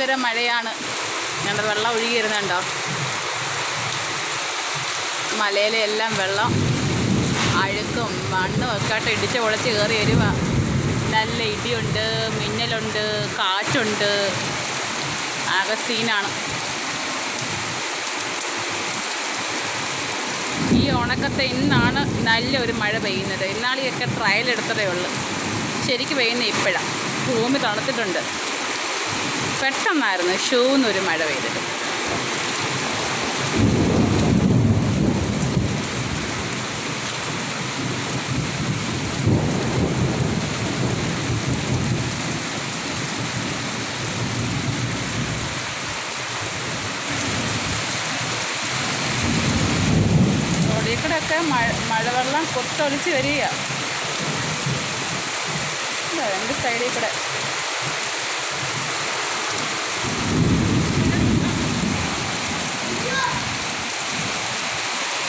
ഭയങ്കര മഴയാണ്. ഞങ്ങളുടെ വെള്ളം ഒഴുകി വരുന്നുണ്ടോ? മലയിലെ എല്ലാം വെള്ളം അഴുക്കും മണ്ണും ഒക്കെ ആയിട്ട് ഇടിച്ച് പൊളിച്ച് കയറി വരുക. നല്ല ഇടിയുണ്ട്, മിന്നലുണ്ട്, കാറ്റുണ്ട്, ആകെ സീനാണ്. ഈ ഉണക്കത്തെ ഇന്നാണ് നല്ലൊരു മഴ പെയ്യുന്നത്. ഇന്നാളിയൊക്കെ ട്രയൽ എടുത്തതേ ഉള്ളൂ. ശരിക്കും പെയ്യുന്ന ഇപ്പോഴാണ്. ഭൂമി തണുത്തിട്ടുണ്ട്. പെട്ടെന്നായിരുന്നു ഷൂന്നൊരു മഴ പെയ്തിട്ട്. റോഡിൽക്കൂടെയൊക്കെ മഴവെള്ളം കൊത്തൊലിച്ച് വരിക. രണ്ട് സൈഡിൽ കൂടെ